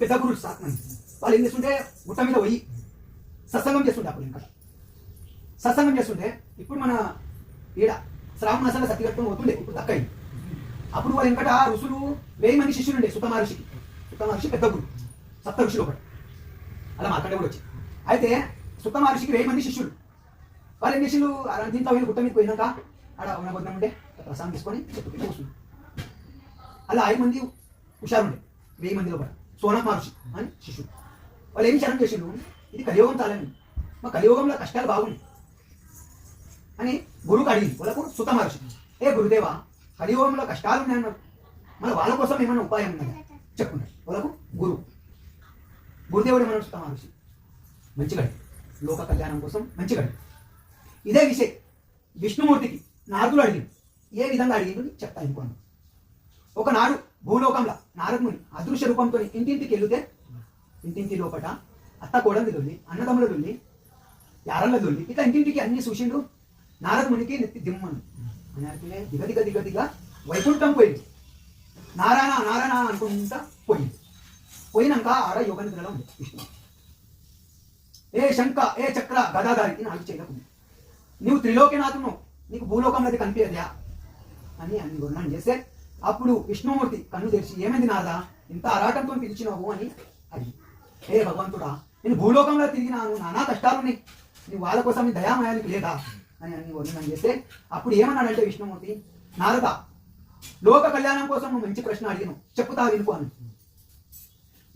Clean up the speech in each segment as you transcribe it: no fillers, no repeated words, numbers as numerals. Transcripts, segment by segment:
పెద్ద గురువులు సాత్మంది వాళ్ళు ఏం చేస్తుంటే గుట్ట మీద పోయి సత్సంగం చేస్తుంటే అప్పుడు ఇంకా సత్సంగం చేస్తుంటే ఇప్పుడు మన ఈడ శ్రావణ మాసంలో సత్తి కట్టుకుని పోతుండే ఇప్పుడు తక్కయి అప్పుడు వాళ్ళ వెంకట ఋషులు 1000 మంది శిష్యులు ఉండే సుత మహర్షి పెద్ద గురు సప్త ఋషులు ఒకటి అలా మాట్లాడే కూడా వచ్చి అయితే సుత మహర్షికి 1000 మంది శిష్యులు వాళ్ళు ఏం చేసిండు దీంతో వీళ్ళు గుట్ట మీద పోయినాక ఆడ ఉన్న బొద్దాం ఉండే ప్రసాదం తీసుకొని చెట్టు కింద కూర్చుంది అలా 5 మంది హుషారుండే 1000 మందిలో కూడా సోనక్ మహర్షి అని శిష్యుడు వాళ్ళు ఏం చరణం చేసిండు ఇది కలియోగం చాలని మా కలియోగంలో కష్టాలు బాగున్నాయి అని గురువుకి అడిగింది వాళ్ళకు సుత మహర్షి ఏ గురుదేవా కలియోగంలో కష్టాలు ఉన్నాయన్నారు మన వాళ్ళ కోసం ఏమైనా ఉపాయం ఉన్నదా చెప్పుకున్నాడు వాళ్ళకు గురుదేవుడు ఏమన్నా సుత మహర్షి మంచిగా లోక కళ్యాణం కోసం మంచిగా ఇదే విషయం విష్ణుమూర్తికి నారదుడు అడిగింది ఏ విధంగా అడిగింది చెప్తా ఇంకోండి ఒకనాడు భూలోకంలో నారదుని అదృశ్య రూపంతో ఇంటింటికి వెళితే ఇంటింటి లోపట అత్త కోడలు దొల్లి అన్నదమ్ముల దొల్లి యారళ్ళ దొల్లి ఇట్లా ఇంటింటికి అన్ని చూసిండు నారదమునికి నెత్తి దిమ్మను అని దిగ వైకుంఠం పోయింది నారాయణ నారాయణ అనుకుంటా పోయినాక ఆడ యోగ నిద్రలో ఉంది విష్ణు ఏ శంఖ ఏ చక్ర గదాదారికి నాకు చేయకుండా నువ్వు త్రిలోకినాథును నీకు భూలోకంలో అది కనిపించదా అని అన్ని వర్ణన చేస్తే అప్పుడు విష్ణుమూర్తి కన్ను తెరిచి ఏమైంది నాదా ఇంత ఆరాటంతో పిలిచినావు అని అడిగి ఏ భగవంతుడా నేను భూలోకంలో తిరిగినాను నానా కష్టాలున్నాయి నువ్వు వాళ్ళ కోసం నీ దయామయానికి లేదా అని అన్ని వర్ణన చేస్తే అప్పుడు ఏమన్నాడంటే విష్ణుమూర్తి నారద లోక కళ్యాణం కోసం నువ్వు మంచి ప్రశ్న అడిగిను చెప్పుతా వినుకు అని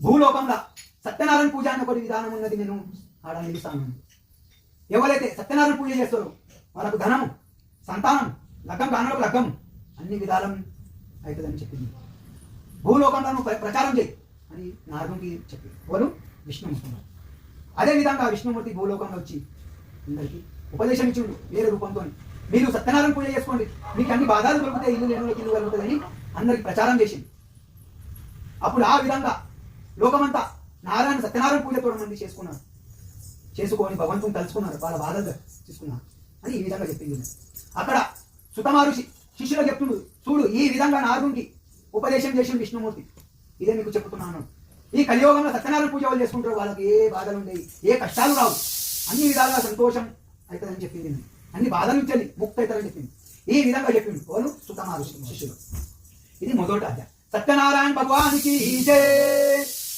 భూలోకంలో సత్యనారాయణ పూజ అనే ఒకటి విధానం ఉన్నది నేను ఆడ నిలుస్తాను ఎవరైతే సత్యనారాయణ పూజ చేస్తారో వాళ్ళకు ధనము సంతానం లగ్గం కానులకు లగ్గం అన్ని విధాలం అవుతుందని చెప్పింది భూలోకంలో నువ్వు ప్రచారం చేయి అని నారదునికి చెప్పింది వాళ్ళు విష్ణుమూర్తి అదేవిధంగా విష్ణుమూర్తి భూలోకంలో వచ్చి అందరికీ ఉపదేశం ఇచ్చిండు వేరే రూపంతో మీరు సత్యనారాయణ పూజ చేసుకోండి మీకు అన్ని బాధాలు దొరుకుతాయి ఇల్లు లేని ఇల్లు కలుగుతుందని అందరికి ప్రచారం చేసింది అప్పుడు ఆ విధంగా లోకమంతా సత్యనారాయణ పూజతో మంది చేసుకొని భగవంతుని తలుచుకున్నారు వాళ్ళ బాధలు తీసుకున్నారు అని ఈ విధంగా చెప్పింది అక్కడ సుత మహర్షి శిష్యులకు చెప్తుండు చూడు ఈ విధంగా నారదునికి ఉపదేశం చేసిన విష్ణుమూర్తి ఇదే మీకు చెప్తున్నాను ఈ కలియోగంలో సత్యనారాయణ పూజ వాళ్ళు చేసుకుంటారు వాళ్ళకి ఏ బాధలు ఉండేవి ఏ కష్టాలు రావు అన్ని విధాలుగా సంతోషం అవుతుందని చెప్పింది అన్ని బాధల నుంచి ముక్తి అవుతారని చెప్పింది ఈ విధంగా చెప్పింది వాళ్ళు సుత మహర్షి శిష్యులు ఇది మొదటి అధ్యాయం సత్యనారాయణ భగవానికి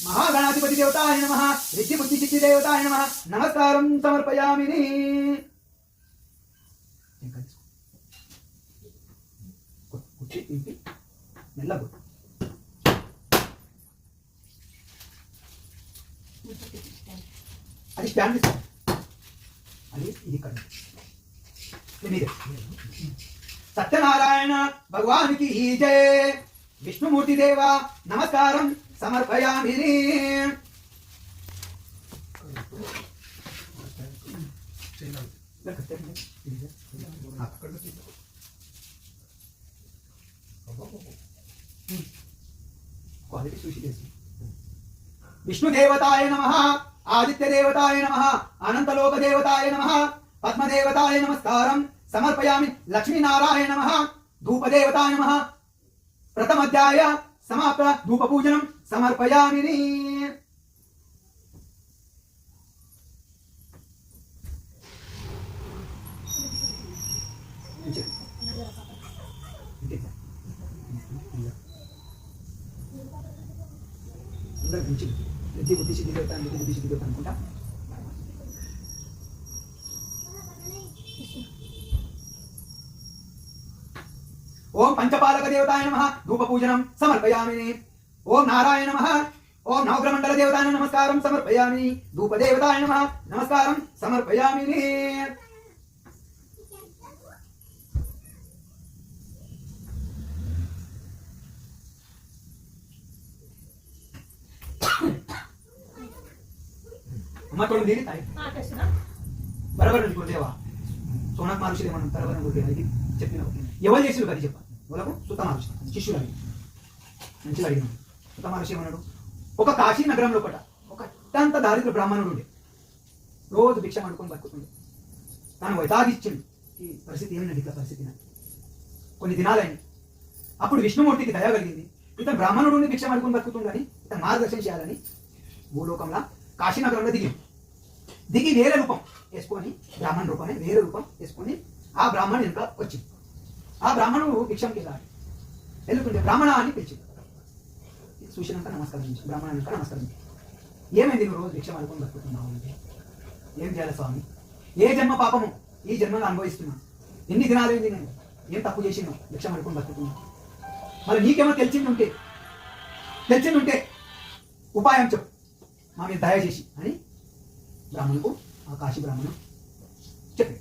మహాగణాధిపతి దేవతాయ నమః రిద్ధి బుద్ధి సిద్ధి దేవతాయ నమః నమస్కారం సమర్పయామి మెల్లగా అది స్టాండ్ అది ఇది మీదే సత్యనారాయణ భగవానికి జయ విష్ణుమూర్తి దేవ నమస్కారం సమర్పయామి క్వాలిటీ చూసి విష్ణుదేవతాయ నమః ఆదిత్యదేవతాయ నమః అనంతలోకదేవతాయ నమః పద్మదేవతాయ నమస్కారం సమర్పయామి లక్ష్మీనారాయణ నమః ధూపదేవతాయ నమః ప్రథమాధ్యాయ సమాప్త ధూపపూజనం సమర్పయామి అనుకుంటా ఓం పంచపాలక దేవతాయ నమః ధూపపూజనం సమర్పయామి ఓం నారాయణ నమః ఓం నవగ్రహమండల దేవతాయ నమస్కారం సమర్పయామి ధూపదేవతాయ నమః నమస్కారం సమర్పయామి అమ్మ తోడు దీని తాయి బరబర్ గురుదేవా సోనక్ మహర్షి ఏమన్నా బరబర్ గురుదేవా ఇది చెప్పిన ఎవరు చేసిరు కదా చెప్పాలి వాళ్ళకు సుత మహర్షి శిష్యులు అడిగి మంచిగా అడిగినాడు సుత మహర్షి ఏమన్నాడు ఒక కాశీ నగరంలో పట ఒక అత్యంత దారిద్ర బ్రాహ్మణుడు ఉండే రోజు భిక్ష పడుకొని బతుకుతుండే తాను వైతాగిచ్చిండు ఈ పరిస్థితి ఏమిటండి ఇట్లా పరిస్థితి కొన్ని దినాలైంది అప్పుడు విష్ణుమూర్తికి దయ కలిగింది ఇతను బ్రాహ్మణుడిని భిక్ష పడుకొని బతుకుతుందని ఇతను మార్గదర్శనం చేయాలని భూలోకంలో కాశీనగరంలో దిగి వేరే రూపం వేసుకొని బ్రాహ్మణ రూపమే వేరే రూపం వేసుకొని ఆ బ్రాహ్మణు వెనుక వచ్చింది. ఆ బ్రాహ్మణుడు భిక్షంకి వెళ్ళాడు. వెళ్తుంటే బ్రాహ్మణ అని పిలిచింది. చూసినాక నమస్కరించాడు. బ్రాహ్మణ వెనుక నమస్కరించాడు. ఏమైంది నువ్వు రోజు భిక్షం అనుకుని బతుకుతున్నావు అంటే, ఏం చేయాలి స్వామి, ఏ జన్మ పాపము ఈ జన్మలో అనుభవిస్తున్నాను, ఎన్ని దినాలైంది నేను ఏం తప్పు చేసినావు భిక్షం అనుకుని బతుకుతున్నావు, మరి నీకేమో తెలిసింది ఉంటే ఉపాయం చెప్పు మా మీద దయచేసి అని బ్రాహ్మణుకు ఆ కాశీ బ్రాహ్మణుడు చెప్పి,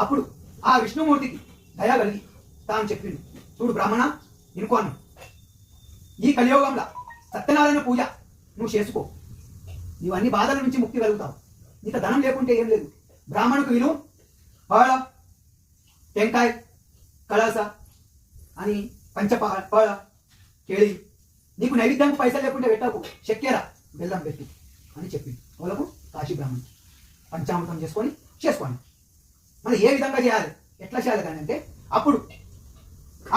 అప్పుడు ఆ విష్ణుమూర్తికి దయ కలిగి తాను చెప్పింది, చూడు బ్రాహ్మణ ఇనుకోను, ఈ కలియోగంలో సత్యనారాయణ పూజ నువ్వు చేసుకో, నువ్వు అన్ని బాధల నుంచి ముక్తి కలుగుతావు, నీకు ధనం లేకుంటే ఏం లేదు, బ్రాహ్మణుకు విలువ పాళ టెంకాయ కళాస అని పంచపాళ కేళి, నీకు నైవేద్యానికి పైసలు లేకుంటే పెట్టకు, చక్కెర బెల్లం పెట్టు అని చెప్పింది. వాళ్ళకు కాశీ బ్రాహ్మణుడు పంచామృతం చేసుకోండి. మరి ఏ విధంగా చేయాలి, ఎట్లా చేయాలి కానీ అంటే, అప్పుడు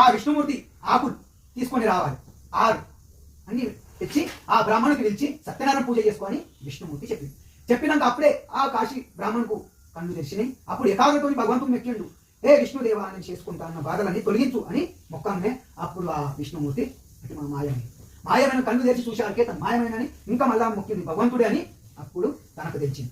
ఆ విష్ణుమూర్తి ఆకులు తీసుకొని రావాలి 6 అన్ని తెచ్చి ఆ బ్రాహ్మణుడికి పిలిచి సత్యనారాయణ పూజ చేసుకొని విష్ణుమూర్తి చెప్పింది. చెప్పినాక అప్పుడే ఆ కాశీ బ్రాహ్మణుకు కళ్ళు తెరిచినాయి. అప్పుడు ఏకాగ్రతతో భగవంతుడు మెక్కిండు, ఏ విష్ణుదేవా నేను చేసుకుంటా అన్న బాధలన్నీ తొలగించు అని మొక్కనే. అప్పుడు ఆ విష్ణుమూర్తి అటు మాయమైన కళ్ళు తెరిచి చూశాకే తను మాయమైనని ఇంకా మళ్ళా మొక్కింది భగవంతుడే అని అప్పుడు తనకు తెలిసింది.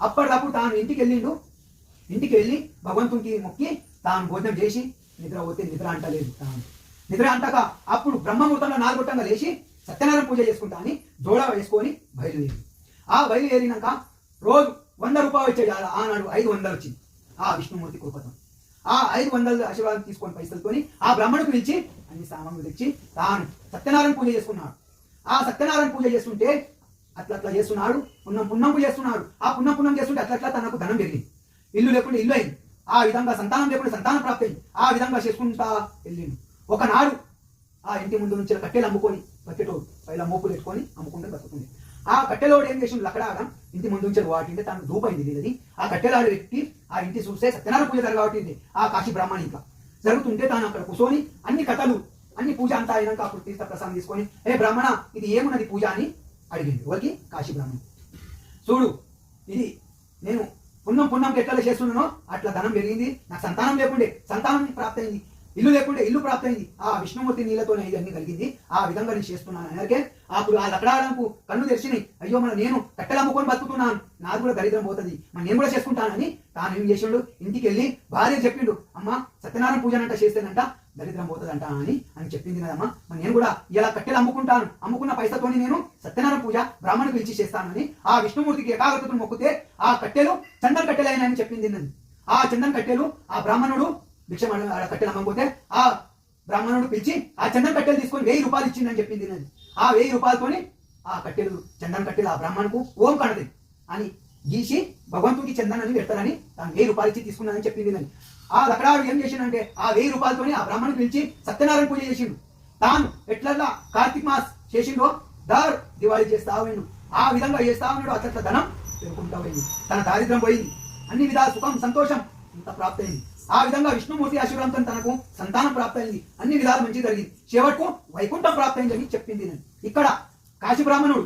అప్పటికప్పుడు తాను ఇంటికి వెళ్ళి భగవంతునికి మొక్కి తాను భోజనం చేసి నిద్ర పోతే నిద్ర అంటలేదు. తాను నిద్ర అంటాక అప్పుడు బ్రహ్మముహూర్తంలో 4 గంటలుగా లేచి సత్యనారాయణ పూజ చేసుకుంటా అని జోడా వేసుకొని బయలుదేరి. ఆ బయలుదేరినాక రోజు 100 రూపాయలు వచ్చేది. ఆనాడు 500 వచ్చింది ఆ విష్ణుమూర్తి కృపతో. ఆ 500 ఆశీర్వాదం తీసుకొని పైసలతోని ఆ బ్రాహ్మణుడికి పిలిచి అన్ని సామాన్లు తెచ్చి తాను సత్యనారాయణ పూజ చేసుకున్నాడు. ఆ సత్యనారాయణ పూజ చేస్తుంటే అట్లా చేస్తున్నాడు, పుణ్యం చేస్తున్నాడు. ఆ పుణ్యం చేస్తుంటే అట్లా తనకు ధనం పెరిగింది. ఇల్లు లేకుండా ఇల్లు అయింది. ఆ విధంగా సంతానం లేకుండా సంతానం ప్రాప్తి అయింది. ఆ విధంగా చేసుకుంటా వెళ్ళిండు. ఒకనాడు ఆ ఇంటి ముందు నుంచి కట్టెలు అమ్ముకొని బకెటోడు పైలా మోపులు పెట్టుకొని అమ్ముకుంటే బతుకుతుంది. ఆ కట్టెలోడు ఏం చేసిండు, లక్కడాడ ఇంటి ముందు నుంచి వాటింటే తను ధూపైంది లేదని ఆ కట్టెలాడు పెట్టి ఆ ఇంటి చూస్తే సత్యనారాయణ పూజ జరగబట్టింది. ఆ కాశీ బ్రాహ్మణ ఇంకా జరుగుతుంటే తాను అక్కడ కూర్చొని అన్ని కథలు అన్ని పూజ అంతా అయినాక అప్పుడు తీర్థ ప్రసాదం తీసుకొని, ఏ బ్రాహ్మణ ఇది ఏమున్నది పూజ అని అడిగింది. ఎవరికి? కాశీ బ్రాహ్మణ. చూడు, ఇది నేను పుణ్యం ఎట్లా చేస్తున్నానో అట్లా ధనం పెరిగింది, నాకు సంతానం లేకుండే సంతానం ప్రాప్తి అయింది, ఇల్లు లేకుంటే ఇల్లు ప్రాప్తి అయింది, ఆ విష్ణుమూర్తి నీళ్ళతోనే ఇవన్నీ కలిగింది, ఆ విధంగా నేను చేస్తున్నాను అనకే అప్పుడు ఆ లకడాలకు కన్ను తెరిచినాయి. అయ్యో నేను కట్టెలు అమ్ముకొని బతుకుతున్నాను, నాకు కూడా దరిద్రం పోతుంది, నేను కూడా చేసుకుంటానని తాను ఏం చేసిండు, ఇంటికి వెళ్ళి భార్య చెప్పిండు, అమ్మ సత్యనారాయణ పూజనంట చేస్తేనంట దరిద్రం పోతుందంట అని చెప్పింది కదమ్మా, నేను కూడా ఇలా కట్టెలు అమ్ముకుంటాను, అమ్ముకున్న పైసతోని నేను సత్యనారాయణ పూజ బ్రాహ్మణుడు పిలిచి చేస్తానని ఆ విష్ణుమూర్తికి ఏకాగ్రతను మొక్కితే ఆ కట్టెలు చందన్ కట్టెలు అయినాయని చెప్పింది. ఆ చందన్ కట్టెలు ఆ బ్రాహ్మణుడు భిక్ష కట్టెలు అమ్మకపోతే ఆ బ్రాహ్మణుడు పిలిచి ఆ చందన్ కట్టెలు తీసుకొని 1000 రూపాయలు ఇచ్చిందని చెప్పింది. ఆ 1000 రూపాయలతోని ఆ కట్టెలు చందన్ కట్టెలు ఆ బ్రాహ్మణుకు ఓం కనది అని గీసి భగవంతుడికి చందన్ అని పెడతారని తాను 1000 రూపాయలు ఇచ్చి తీసుకున్నానని చెప్పింది. ఆ లకడాడు ఏం చేసిండంటే ఆ 1000 రూపాయలతోని ఆ బ్రాహ్మణుడు పిలిచి సత్యనారాయణ పూజ చేసిండు. తాను ఎట్లల్లా కార్తీక మాస్ చేసిండో దివాళీ చేస్తా ఉన్నాడు, ఆ విధంగా చేస్తా ఉన్నాడు. అట్లా ధనం పెరుగుకుంటా పోయింది, తన దారిద్రం పోయింది, అన్ని విధాల సుఖం సంతోషం ఇంత ప్రాప్తి అయింది. ఆ విధంగా విష్ణుమూర్తి ఆశీర్వాదంతో తనకు సంతానం ప్రాప్తి అయింది, అన్ని విధాలు మంచి జరిగింది, చివరకు వైకుంఠం ప్రాప్తి అయిందని చెప్పింది. ఇక్కడ కాశీ బ్రాహ్మణుడు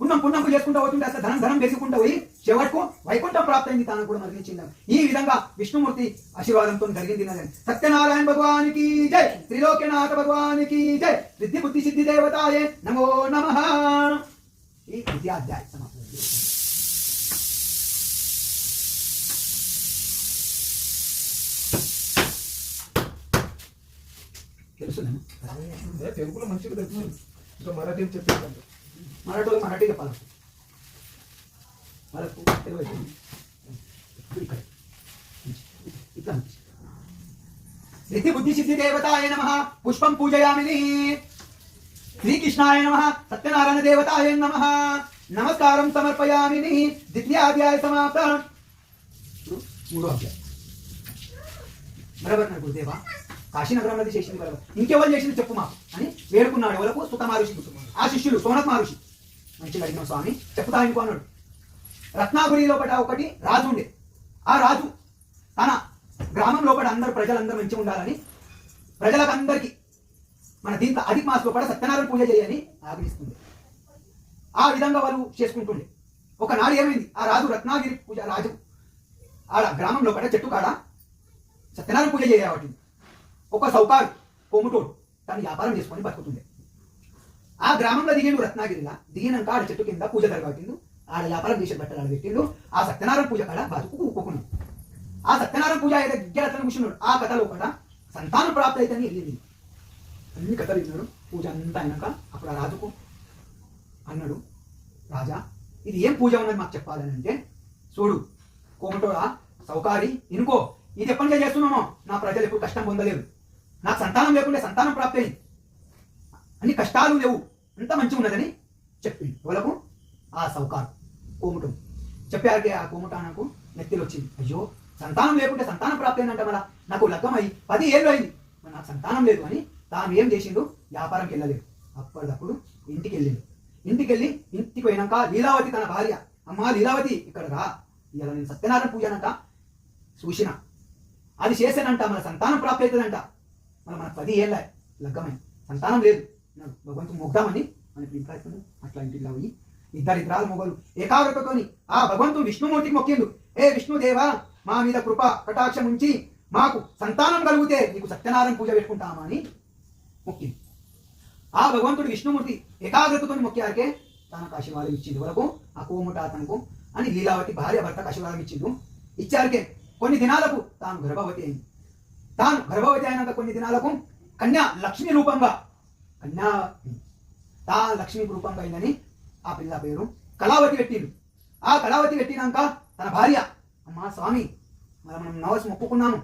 పుణ్యం చేసుకుంటూ పోతుంటే అసలు ధనం పెరుగుకుంటూ పోయి చివరకు వైకుంఠం ప్రాప్తి అయింది, తనకు కూడా మరణించింది. ఈ విధంగా విష్ణుమూర్తి ఆశీర్వాదంతో జరిగింది. సత్యనారాయణ భగవానికి జై, త్రిలోక్యనాథ భగవానికి జై, సిద్ధి బుద్ధి సిద్ధి దేవతాయే నమో నమః. ఈ విద్యాధ్యాయ సమాప్తం. తెలుగులో మంచిగా తెలుసు, ఇంకా మరాఠీ చెప్పేది, మరాఠీ చెప్పాలి. సిద్ధి బుద్ధి సిద్ధి దేవతాయ నమః, పుష్పం పూజయామి. శ్రీకృష్ణాయ నమః, సత్యనారాయణ దేవతాయ నమః, నమస్కారం సమర్పయామి. ద్వితీయాధ్యాయ సమాప్తం. 3వ అధ్యాయం. బరాబర్ గురుదేవా, కాశీనగరంలో చేసింది బరాబర్, ఇంకెవరు చేసింది చెప్పు మాకు అని వేడుకున్నాడు. ఎవరకు? సుత మహర్షి. ఆ శిష్యులు సోనక్ మహర్షి మంచిగా అడిగిన స్వామి చెప్తా ఇంకో అన్నాడు. రత్నాపురి లోపల ఒకటి రాజు ఉండే. ఆ రాజు తన గ్రామం లోపల ప్రజలందరూ మంచిగా ఉండాలని ప్రజలకందరికీ మన దీంట్లో అధిక మాస లోపల సత్యనారాయణ పూజ చేయని ఆగ్రహిస్తుంది. ఆ విధంగా వాళ్ళు చేసుకుంటుండే. ఒకనాడు ఏమైంది, ఆ రాజు రత్నాగిరి పూజ రాజు ఆడ గ్రామంలో పడ్డ చెట్టు కాడ సత్యనారాయణ పూజ చేయబట్టి ఒక సౌకారు కోముటోడు తను వ్యాపారం చేసుకొని బతుకుతుండే. ఆ గ్రామంలో దిగిండు రత్నాగిరిలా. దిగినాక ఆడ చెట్టు కింద పూజ జరగబట్టిండు. ఆడ వ్యాపారం చేసే బట్టలు ఆడ పెట్టిండు. ఆ సత్యనారాయణ పూజ కాడ బతుకు ఊపుకున్నాడు. ఆ సత్యనారాయణ పూజ దగ్గర అతను కూర్చున్నాడు. ఆ కథలో కూడా సంతాన ప్రాప్తి అయితే వెళ్ళింది. అన్ని కథలు విన్నాడు. పూజ అంతా అయినాక అప్పుడు ఆ రాజుకు అన్నాడు, రాజా ఇది ఏం పూజ ఉన్నది మాకు చెప్పాలని. అంటే చూడు కోమటోడా సౌకారి ఇనుకో, ఇది ఎప్పటి నుంచే చేస్తున్నామో నా ప్రజలు ఎప్పుడు కష్టం పొందలేరు. నాకు సంతానం లేకుంటే సంతానం ప్రాప్తి అయింది, అన్ని కష్టాలు లేవు, అంత మంచిగా ఉన్నదని చెప్పింది. ఎవరకు? ఆ సౌకారు కోమటం. చెప్పాకే ఆ కోమటానకు నెత్తిలు వచ్చింది. అయ్యో సంతానం లేకుంటే సంతానం ప్రాప్తి అయిందంట, మళ్ళా నాకు లగ్గం అయ్యి 10 ఏళ్ళు అయింది, మరి నాకు సంతానం లేదు అని తాను ఏం చేసిండు, వ్యాపారంకి వెళ్ళలేదు. అప్పటికప్పుడు ఇంటికి వెళ్ళిండు. ఇంటికి పోయినాక లీలావతి తన భార్య, అమ్మా లీలావతి ఇక్కడ రా, ఇలా నేను సత్యనారాయణ పూజనంట చూసిన, అది చేశానంట, మన సంతానం ప్రాప్తి అవుతుందంట, మన 10 ఏళ్ళ లగ్గమై సంతానం లేదు, నాకు భగవంతుడు మొగ్దామని మనకి ఇంట్లో అవుతుంది. అట్లా ఇంటికి పోయి ఇద్దరు మొగలు ఏకాగ్రతతోని ఆ భగవంతుడు విష్ణుమూర్తికి మొక్కిండు. ఏ విష్ణుదేవా మా మీద కృప కటాక్షం ఉంచి మాకు సంతానం కలిగితే నీకు సత్యనారాయణ పూజ పెట్టుకుంటామా అని మొక్కింది. ఆ భగవంతుడు విష్ణుమూర్తి ఏకాగ్రతతో మొక్కాకే తనకు ఆశీర్వాదం ఇచ్చింది. వరకు ఆ కోముట అతనుకు అని లీలావతి భార్య భర్తకు ఆశీర్వాదం ఇచ్చిండు. ఇచ్చారికే కొన్ని దినాలకు తాను గర్భవతి అయింది. తాను గర్భవతి అయినాక కొన్ని దినాలకు కన్యా లక్ష్మి రూపంగా లక్ష్మి రూపంగా అయిందని ఆ పిల్ల పేరు కళావతి పెట్టిండు. ఆ కళావతి పెట్టినాక తన భార్య, అమ్మా స్వామి మనం నవసి మొక్కుకున్నాము,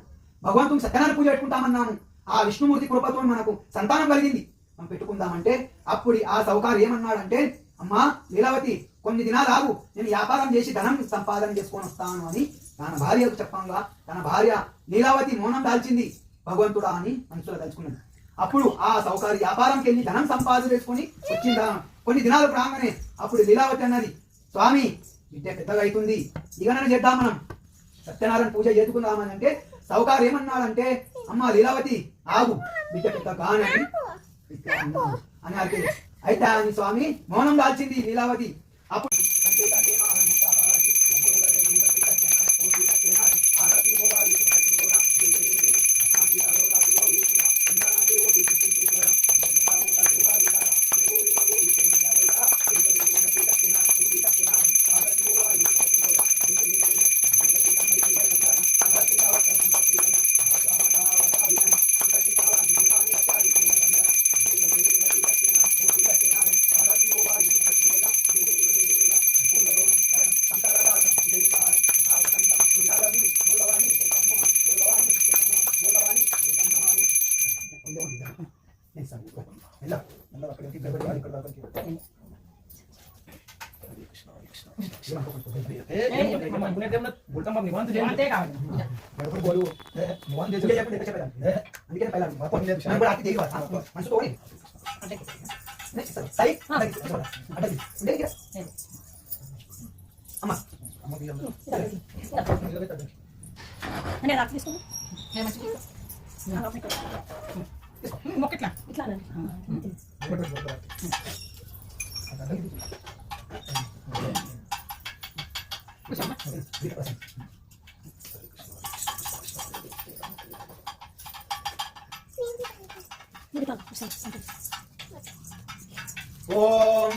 భగవంతుని సత్యనారాయణ పూజ పెట్టుకుంటామన్నాము, ఆ విష్ణుమూర్తి కృపతో మనకు సంతానం కలిగింది, మనం పెట్టుకుందామంటే అప్పుడు ఆ సౌకారు ఏమన్నాడంటే, అమ్మా లీలావతి కొన్ని దినాలు ఆగు, నేను వ్యాపారం చేసి ధనం సంపాదన చేసుకొని వస్తాను అని తన భార్యకు చెప్పంగా తన భార్య లీలావతి మౌనం దాల్చింది. భగవంతుడా అని మనసులో తలుచుకున్నది. అప్పుడు ఆ సౌకారి వ్యాపారంకి వెళ్ళి ధనం సంపాదన చేసుకొని వచ్చిందా. కొన్ని దినాలు రాగానే అప్పుడు లీలావతి అన్నది, స్వామి బిడ్డ పెద్దగా అవుతుంది, ఇక నన్ను చేద్దాం మనం సత్యనారాయణ పూజ చేసుకుందామని. అంటే సౌకారు ఏమన్నాడంటే, అమ్మ లీలావతి ఆగు, బిడ్డ పెద్ద కానని అని అడిగే. అయితే అని స్వామి మౌనం దాల్చింది లీలావతి. అప్పుడు మొక్కట్లా ఇట్లా ఓం